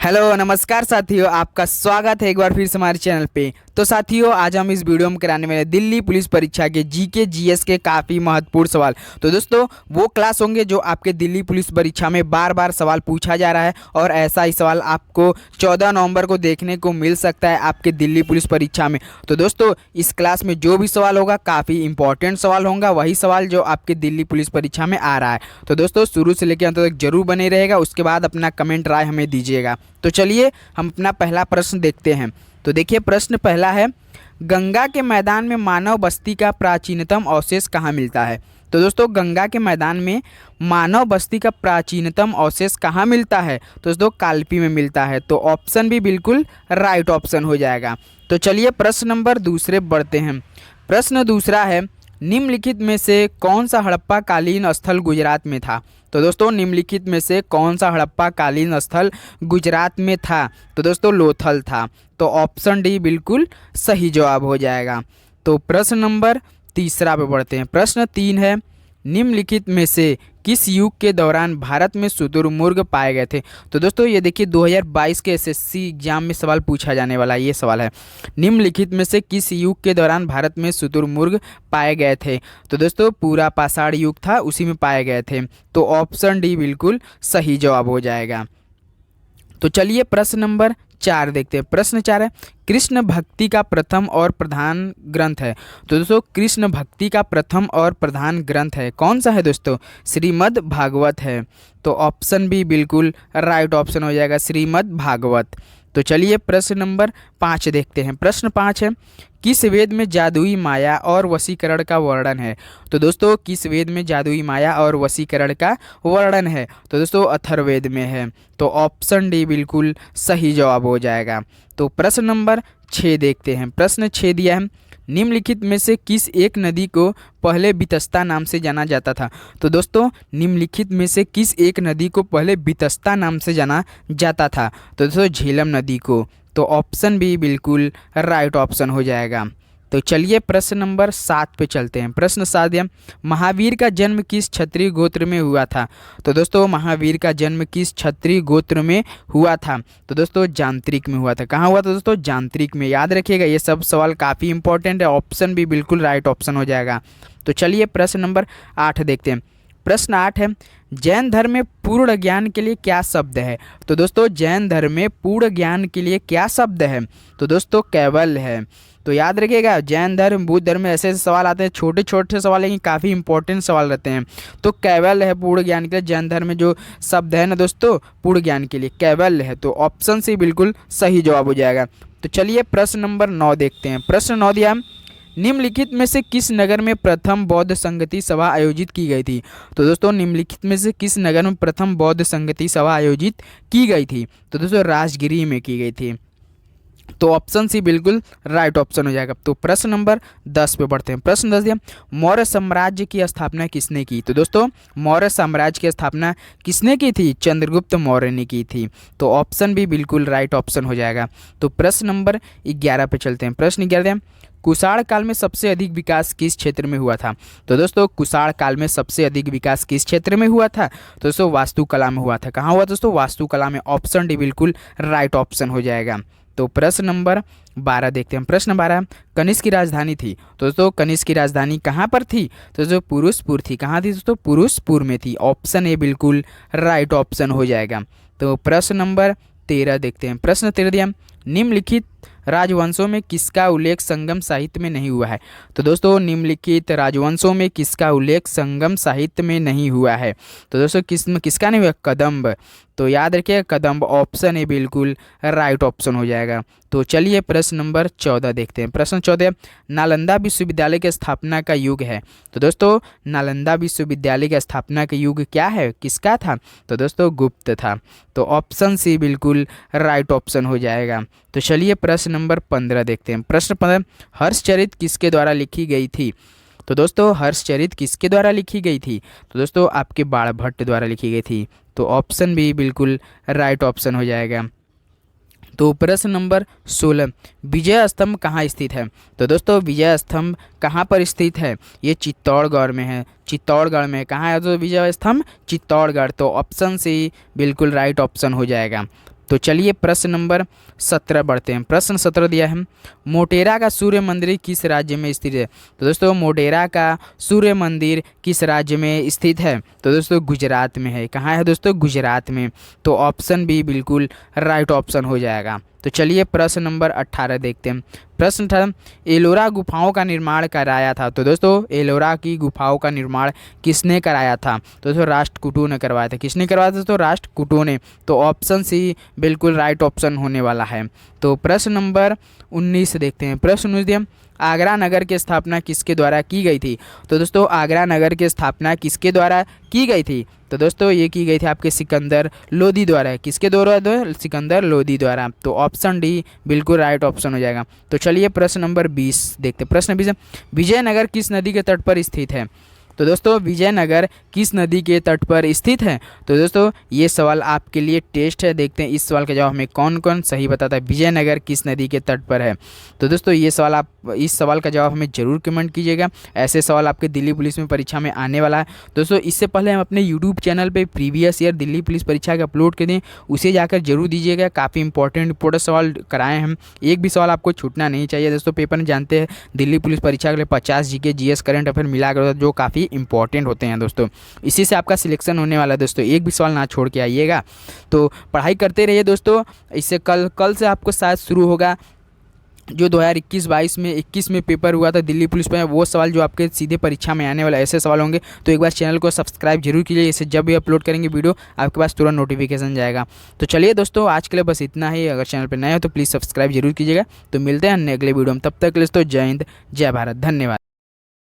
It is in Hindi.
हेलो नमस्कार साथियों, आपका स्वागत है एक बार फिर से हमारे चैनल पे। तो साथियों, आज हम इस वीडियो में कराने वाले दिल्ली पुलिस परीक्षा के जीके जीएस के काफ़ी महत्वपूर्ण सवाल। तो दोस्तों, वो क्लास होंगे जो आपके दिल्ली पुलिस परीक्षा में बार बार सवाल पूछा जा रहा है और ऐसा ही सवाल आपको 14 नवंबर को देखने को मिल सकता है आपके दिल्ली पुलिस परीक्षा में। तो दोस्तों, इस क्लास में जो भी सवाल होगा काफ़ी इंपॉर्टेंट सवाल होगा, वही सवाल जो आपके दिल्ली पुलिस परीक्षा में आ रहा है। तो दोस्तों, शुरू से लेकर अंत तक जरूर बने रहेगा, उसके बाद अपना कमेंट राय हमें दीजिएगा। तो चलिए हम अपना पहला प्रश्न देखते हैं। तो देखिए, प्रश्न पहला है, गंगा के मैदान में मानव बस्ती का प्राचीनतम अवशेष कहाँ मिलता है। तो दोस्तों, गंगा के मैदान में मानव बस्ती का प्राचीनतम अवशेष कहाँ मिलता है। तो दोस्तों, कालपी में मिलता है। तो ऑप्शन भी बिल्कुल राइट ऑप्शन हो जाएगा। तो चलिए प्रश्न नंबर दूसरे बढ़ते हैं। प्रश्न दूसरा है, निम्नलिखित में से कौन सा हड़प्पा कालीन स्थल गुजरात में था। तो दोस्तों, निम्नलिखित में से कौन सा हड़प्पा कालीन स्थल गुजरात में था। तो दोस्तों, लोथल था। तो ऑप्शन डी बिल्कुल सही जवाब हो जाएगा। तो प्रश्न नंबर तीसरा पे बढ़ते हैं। प्रश्न 3 है, निम्नलिखित में से किस युग के दौरान भारत में शुतुरमुर्ग पाए गए थे। तो दोस्तों, ये देखिए 2022 के एसएससी एग्जाम में सवाल पूछा जाने वाला ये सवाल है, निम्नलिखित में से किस युग के दौरान भारत में शुतुरमुर्ग पाए गए थे। तो दोस्तों, पूरा पाषाण युग था, उसी में पाए गए थे। तो ऑप्शन डी बिल्कुल सही जवाब हो जाएगा। तो चलिए प्रश्न नंबर 4 देखते हैं। प्रश्न 4 है, कृष्ण भक्ति का प्रथम और प्रधान ग्रंथ है। तो दोस्तों, कृष्ण भक्ति का प्रथम और प्रधान ग्रंथ है, कौन सा है दोस्तों। श्रीमद् भागवत है। तो ऑप्शन बी बिल्कुल राइट ऑप्शन हो जाएगा, श्रीमद् भागवत। तो चलिए प्रश्न नंबर 5 देखते हैं। प्रश्न 5 है, किस वेद में जादुई माया और वशीकरण का वर्णन है। तो दोस्तों, किस वेद में जादुई माया और वशीकरण का वर्णन है। तो दोस्तों, अथर्ववेद में है। तो ऑप्शन डी बिल्कुल सही जवाब हो जाएगा। तो प्रश्न नंबर 6 देखते हैं। प्रश्न 6 दिया है, निम्नलिखित में से किस एक नदी को पहले बितस्ता नाम से जाना जाता था। तो दोस्तों, निम्नलिखित में से किस एक नदी को पहले बितस्ता नाम से जाना जाता था। तो दोस्तों, झेलम नदी को। तो ऑप्शन बी बिल्कुल राइट ऑप्शन हो जाएगा। तो चलिए प्रश्न नंबर 7 पे चलते हैं। प्रश्न 7 है, महावीर का जन्म किस क्षत्रिय गोत्र में हुआ था। तो दोस्तों, महावीर का जन्म किस क्षत्रिय गोत्र में हुआ था। तो दोस्तों, जांत्रिक में हुआ था। कहाँ हुआ था दोस्तों, जांत्रिक में। याद रखिएगा, ये सब सवाल काफ़ी इंपॉर्टेंट है। ऑप्शन भी बिल्कुल राइट ऑप्शन हो जाएगा। तो चलिए प्रश्न नंबर 8 देखते हैं। प्रश्न 8 है, जैन धर्म में पूर्ण ज्ञान के लिए क्या शब्द है। तो दोस्तों, जैन धर्म में पूर्ण ज्ञान के लिए क्या शब्द है। तो दोस्तों, कैवल्य है। तो याद रखिएगा, जैन धर्म बुद्ध धर्म में ऐसे सवाल आते हैं, छोटे छोटे सवाल लेकिन काफ़ी इंपॉर्टेंट सवाल रहते हैं। तो कैवल्य है पूर्ण ज्ञान के लिए। जैन धर्म में जो शब्द है ना दोस्तों, पूर्ण ज्ञान के लिए कैवल्य है। तो ऑप्शन से बिल्कुल सही जवाब हो जाएगा। तो चलिए प्रश्न नंबर 9 देखते हैं। प्रश्न 9 दिया, निम्नलिखित में से किस नगर में प्रथम बौद्ध संगति सभा आयोजित की गई थी। तो दोस्तों, निम्नलिखित में से किस नगर में प्रथम बौद्ध संगति सभा आयोजित की गई थी। तो दोस्तों, राजगिरी में की गई थी। तो ऑप्शन सी बिल्कुल राइट ऑप्शन हो जाएगा। तो प्रश्न नंबर 10 पे बढ़ते हैं। प्रश्न 10 दिया, मौर्य साम्राज्य की स्थापना किसने की। तो दोस्तों, मौर्य साम्राज्य की स्थापना किसने की थी, चंद्रगुप्त मौर्य ने की थी। तो ऑप्शन भी बिल्कुल राइट ऑप्शन हो जाएगा। तो प्रश्न नंबर 11 पे चलते हैं। प्रश्न 11 दिया, कुषाण काल में सबसे अधिक विकास किस क्षेत्र में हुआ था। तो दोस्तों, कुषाण काल में सबसे अधिक विकास किस क्षेत्र में हुआ था। तो दोस्तों, वास्तुकला में हुआ था। कहाँ हुआ दोस्तों, वास्तुकला में। ऑप्शन डी बिल्कुल राइट ऑप्शन हो जाएगा। तो प्रश्न नंबर 12 देखते हैं। प्रश्न 12, कनिष्क की राजधानी थी। तो दोस्तों, कनिष्क की राजधानी कहाँ पर थी। तो दोस्तों, पुरुषपुर थी। कहाँ थी दोस्तों, पुरुषपुर में थी। ऑप्शन ए बिल्कुल राइट ऑप्शन हो जाएगा। तो प्रश्न नंबर 13 देखते हैं। प्रश्न 13 दिया, निम्नलिखित राजवंशों में किसका उल्लेख संगम साहित्य में नहीं हुआ है। तो दोस्तों, निम्नलिखित राजवंशों में किसका उल्लेख संगम साहित्य में नहीं हुआ है। तो दोस्तों, किसका नहीं हुआ, कदम्ब। तो याद रखिए, कदम्ब। ऑप्शन ए बिल्कुल राइट ऑप्शन हो जाएगा। तो चलिए प्रश्न नंबर 14 देखते हैं। प्रश्न 14, नालंदा विश्वविद्यालय की स्थापना का युग है। तो दोस्तों, नालंदा विश्वविद्यालय की स्थापना का युग क्या है, किसका था। तो दोस्तों, गुप्त था। तो ऑप्शन सी बिल्कुल राइट ऑप्शन हो जाएगा। तो चलिए प्रश्न नंबर 15 देखते हैं। प्रश्न 15, हर्षचरित किसके द्वारा लिखी गई थी। तो दोस्तों, हर्षचरित किसके द्वारा लिखी गई थी। तो दोस्तों, आपके बाणभट्ट द्वारा लिखी गई थी। तो ऑप्शन भी बिल्कुल राइट ऑप्शन हो जाएगा। तो प्रश्न नंबर 16, विजय स्तंभ कहाँ स्थित है। तो दोस्तों, विजय स्तंभ कहाँ पर स्थित है, ये चित्तौड़गढ़ में है। चित्तौड़गढ़ में कहाँ है तो विजय स्तंभ, चित्तौड़गढ़। तो ऑप्शन सी बिल्कुल राइट ऑप्शन हो जाएगा। तो चलिए प्रश्न नंबर 17 बढ़ते हैं। प्रश्न 17 दिया है, मोटेरा का सूर्य मंदिर किस राज्य में स्थित है? तो दोस्तों मोटेरा का सूर्य मंदिर किस राज्य में स्थित है? तो दोस्तों गुजरात में है। कहाँ है दोस्तों? गुजरात में। तो ऑप्शन बी बिल्कुल राइट ऑप्शन हो जाएगा। तो चलिए प्रश्न नंबर 18 देखते हैं। प्रश्न था, एलोरा गुफाओं का निर्माण कराया था? तो दोस्तों एलोरा की गुफाओं का निर्माण किसने कराया था? तो दोस्तों राष्ट्रकूटों ने करवाया था। किसने करवाया था? तो राष्ट्रकूटों ने। तो ऑप्शन सी बिल्कुल राइट ऑप्शन होने वाला है। तो प्रश्न नंबर 19 देखते हैं। प्रश्न 19 दिया, आगरा नगर की स्थापना किसके द्वारा की गई थी? तो दोस्तों आगरा नगर की स्थापना किसके द्वारा की गई थी? तो दोस्तों ये की गई थी आपके सिकंदर लोदी द्वारा। किसके द्वारा? सिकंदर लोदी द्वारा। तो ऑप्शन डी बिल्कुल राइट ऑप्शन हो जाएगा। तो चलिए प्रश्न नंबर 20 देखते हैं। प्रश्न 20, विजयनगर किस नदी के तट पर स्थित है? तो दोस्तों विजयनगर किस नदी के तट पर स्थित है? तो दोस्तों ये सवाल आपके लिए टेस्ट है। देखते हैं इस सवाल का जवाब हमें कौन कौन सही बताता है। विजयनगर किस नदी के तट पर है? तो दोस्तों ये सवाल आप इस सवाल का जवाब हमें जरूर कमेंट कीजिएगा। ऐसे सवाल आपके दिल्ली पुलिस में परीक्षा में आने वाला है। दोस्तों इससे पहले हम अपने यूट्यूब चैनल पर प्रीवियस ईयर दिल्ली पुलिस परीक्षा के अपलोड कर दें, उसे जाकर जरूर दीजिएगा। काफ़ी इंपॉर्टेंट सवाल कराए हम, एक भी सवाल आपको छूटना नहीं चाहिए। दोस्तों पेपर में जानते हैं दिल्ली पुलिस परीक्षा के लिए 50 जीके जीएस करंट अफेयर मिला कर जो काफ़ी इंपॉर्टेंट होते हैं दोस्तों। इसी से आपका सिलेक्शन होने वाला है दोस्तों। एक भी सवाल ना छोड़ के आइएगा। तो पढ़ाई करते रहिए दोस्तों। इससे कल से आपको शायद शुरू होगा जो 2021-22 में 21 में पेपर हुआ था दिल्ली पुलिस में, वो सवाल जो आपके सीधे परीक्षा में आने वाला ऐसे सवाल होंगे। तो एक बार चैनल को सब्सक्राइब जरूर कीजिए, इससे जब भी अपलोड करेंगे वीडियो आपके पास तुरंत नोटिफिकेशन जाएगा। तो चलिए दोस्तों आज के लिए बस इतना ही। अगर चैनल पर नए हो तो प्लीज़ सब्सक्राइब जरूर कीजिएगा। तो मिलते हैं अगले वीडियो में, तब तक के लिए दोस्तों जय हिंद जय भारत, धन्यवाद।